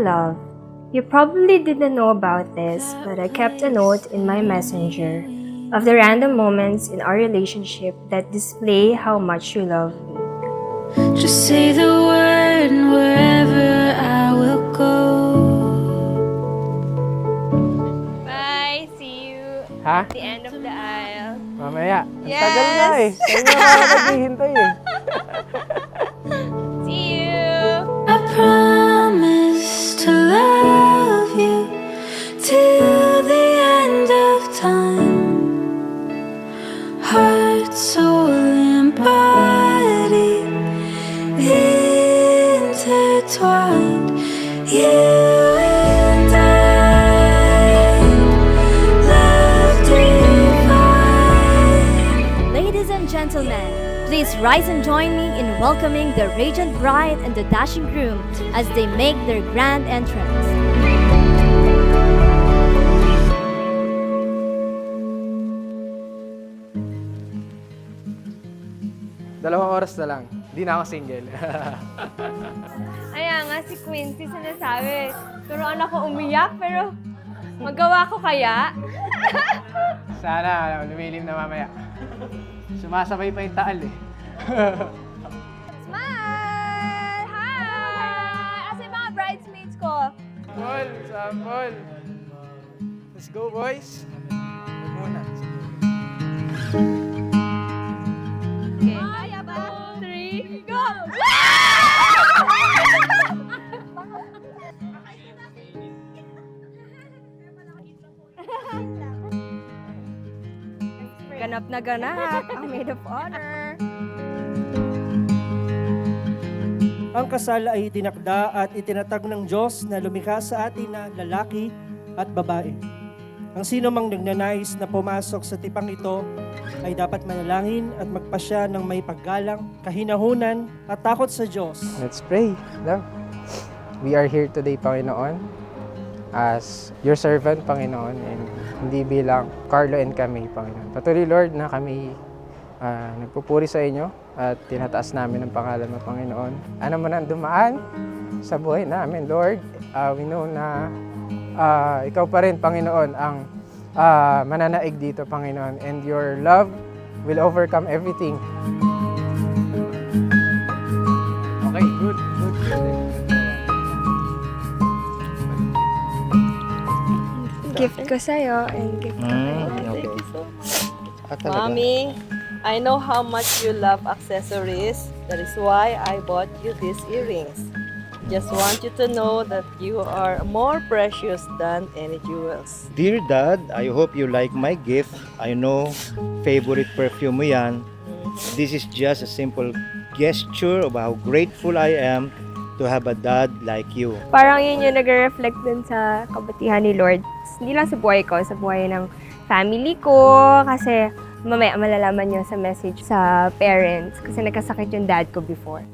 love. You probably didn't know about this, but I kept a note in my messenger of the random moments in our relationship that display how much you love me. Just say the word and wherever I will go. Bye! See you Ha? at the end of the aisle. Mamaya. Ang Yes! tagal na eh. Kayo na mga naghihintay eh. See you! I promise to love you till the end of time. Heart, soul, and body intertwined. You and I, love divine. Ladies and gentlemen, please rise and join me in welcoming the radiant bride and the dashing groom as they make their grand entrance. Dalawang oras na lang. Di na ako single. Ayan nga, si Quincy sinasabi, turuan ako umiyak, pero magawa ko kaya? Sana lumilim na mamaya. Sumasabay pa yung taal eh. Smile! Hi! Asa yung mga bridesmaids ko? Paul, sample. Let's go, boys. Muna. Okay. Kaya ba? 3, go! Ganap na ganap ang maid of honor. Ang kasal ay itinakda at itinatag ng Diyos na lumikha sa atin na lalaki at babae. Ang sino mang nagnanais na pumasok sa tipang ito ay dapat manalangin at magpasya ng may paggalang, kahinahunan at takot sa Diyos. Let's pray. Love. We are here today, Panginoon, as your servant, Panginoon, and hindi bilang Carlo and kami, Panginoon. Patuloy, Lord, na kami nagpupuri sa inyo at tinataas namin ang pangalan mo, Panginoon. Ano man ang dumaan sa buhay namin, Lord, we know na ikaw pa rin, Panginoon, ang mananaig dito, Panginoon, and your love will overcome everything. Okay, good. Gift ko sa'yo and gift ko kay Ate. Mommy, I know how much you love accessories. That is why I bought you these earrings. Just want you to know that you are more precious than any jewels. Dear Dad, I hope you like my gift. I know, favorite perfume mo yan. This is just a simple gesture of how grateful I am to have a dad like you. Parang yun yung nag-reflect din sa kabutihan ni Lord. Hindi lang sa buhay ko, sa buhay ng family ko. Kasi mamaya malalaman nyo sa message sa parents. Kasi nagkasakit yung dad ko before.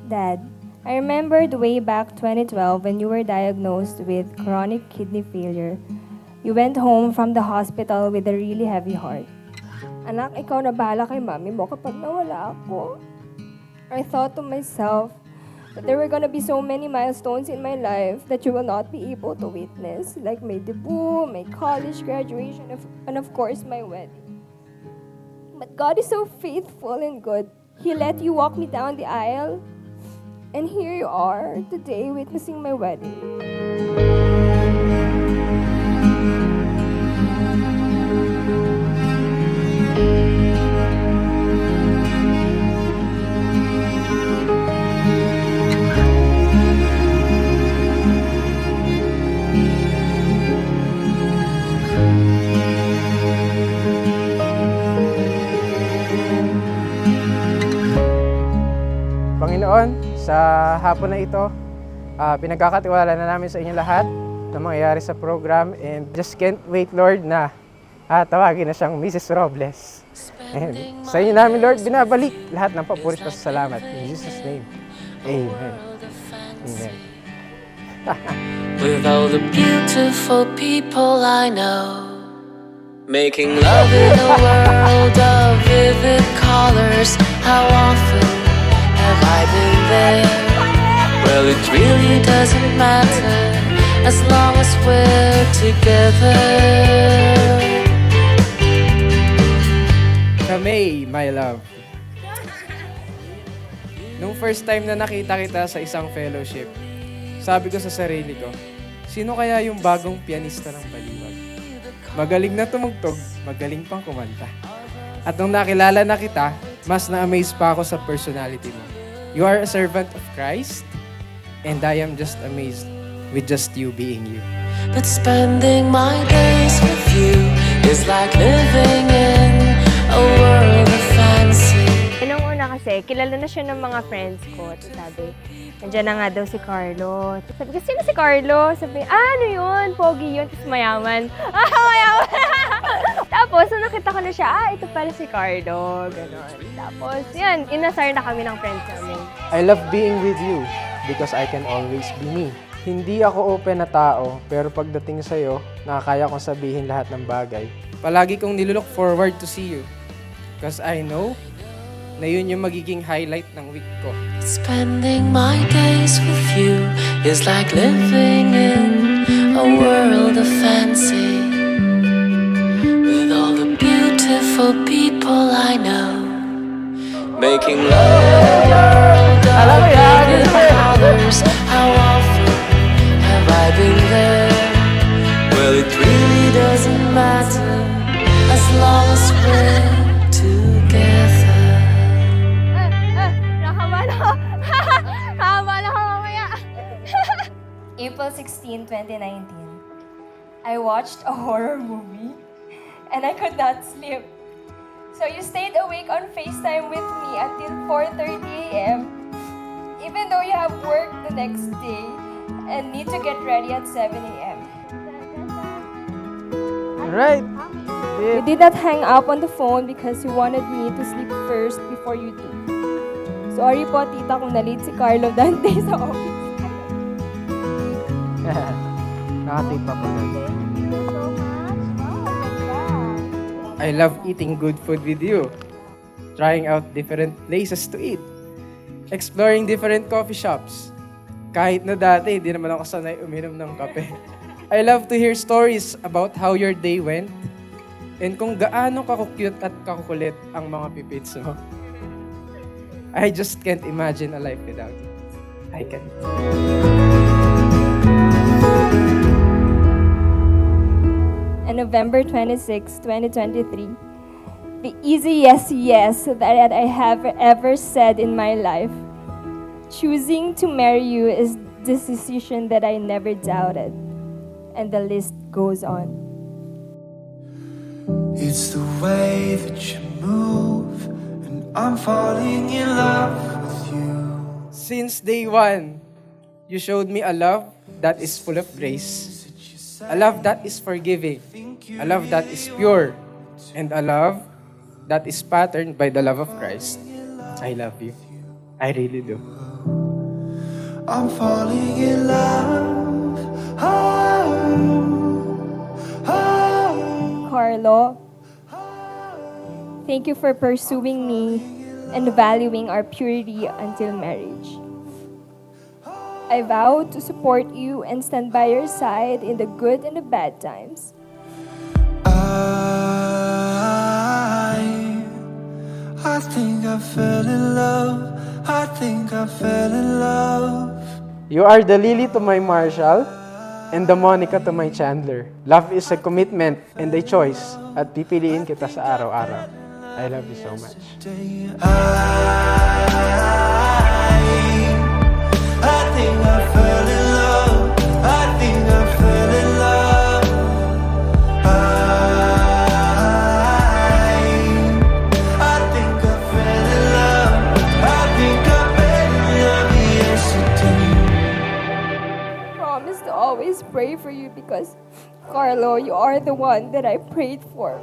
Dad, I remembered way back 2012 when you were diagnosed with chronic kidney failure. You went home from the hospital with a really heavy heart. Anak, ikaw na bahala kay mami mo kapag nawala ako. I thought to myself that there were gonna be so many milestones in my life that you will not be able to witness, like my debut, my college graduation, and of course, my wedding. But God is so faithful and good. He let you walk me down the aisle, and here you are today witnessing my wedding. Panginoon, sa hapon na ito, pinagkakatiwala na namin sa inyo lahat na mangyayari sa program, and just can't wait, Lord, na tawagin na siyang Mrs. Robles. And sa inyo namin, Lord, binabalik lahat ng papuri at pasasalamat. In Jesus' name, Amen. Amen. With all the beautiful people I know, making love in a world of vivid colors. How often have I been there? Well, it really doesn't matter as long as we're together. Kamay, my love. Nung first time na nakita kita sa isang fellowship, sabi ko sa sarili ko, sino kaya yung bagong pianista ng Baliwag? Magaling na tumugtog, magaling pang kumanta. At nung nakilala na kita, mas na-amaze pa ako sa personality mo. You are a servant of Christ, and I am just amazed with just you being you. But spending my days with you is like living in a world of fancy. Nung una kasi, kilala na siya ng mga friends ko. Tapos sabi, nandiyan na nga daw si Carlo. Tapos sabi ko, sino si Carlo? Sabi, ano yun? Pogi yun. Tapos mayaman. Mayaman! Tapos, nung nakita ko na siya, ito pala si Carlo. Ganon. Tapos, yan, inasar na kami ng friends namin. I love being with you because I can always be me. Hindi ako open na tao, pero pagdating sa'yo, nakakaya kong sabihin lahat ng bagay. Palagi kong nilook forward to see you. Because I know na yun yung magiging highlight ng week ko. Spending my days with you is like living in a world of fancy. With all the beautiful people I know, making love in a world of bigger others. How often have I been there? Well, it really doesn't matter as long as we're together. April 16, 2019. I watched a horror movie and I could not sleep. So you stayed awake on FaceTime with me until 4:30 a.m. Even though you have work the next day and need to get ready at 7 a.m. Alright. You did not hang up on the phone because you wanted me to sleep first before you do. Sorry po, tita, kung na-late si Carlo Dante sa office. Nakatape pa po na. I love eating good food with you. Trying out different places to eat. Exploring different coffee shops. Kahit na dati, di naman ako sanay uminom ng kape. I love to hear stories about how your day went and kung gaano kakukyut at kakukulit ang mga pipits mo. I just can't imagine a life without you. I can't. On November 26, 2023, the easy yes that I have ever said in my life. Choosing to marry you is the decision that I never doubted. And the list goes on. It's the way that you move, and I'm falling in love with you. Since day one, you showed me a love that is full of grace. A love that is forgiving. A love that is pure. And a love that is patterned by the love of Christ. I love you. I really do. I'm falling in love. Carlo, thank you for pursuing me and valuing our purity until marriage. I vow to support you and stand by your side in the good and the bad times. I think I fell in love. I think I fell in love. You are the Lily to my Marshall and the Monica to my Chandler. Love is a commitment and a choice at pipiliin kita sa araw-araw. I love you so much. I think I fell in love. I think I fell in love. I think I fell in love. I think I fell in love yesterday. Promise to always pray for you because, Carlo, you are the one that I prayed for.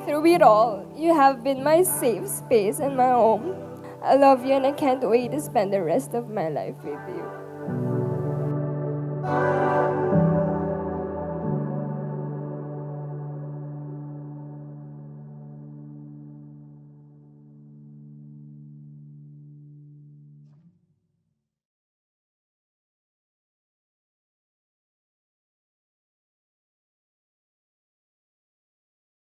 Through it all, you have been my safe space and my home. I love you and I can't wait to spend the rest of my life with you.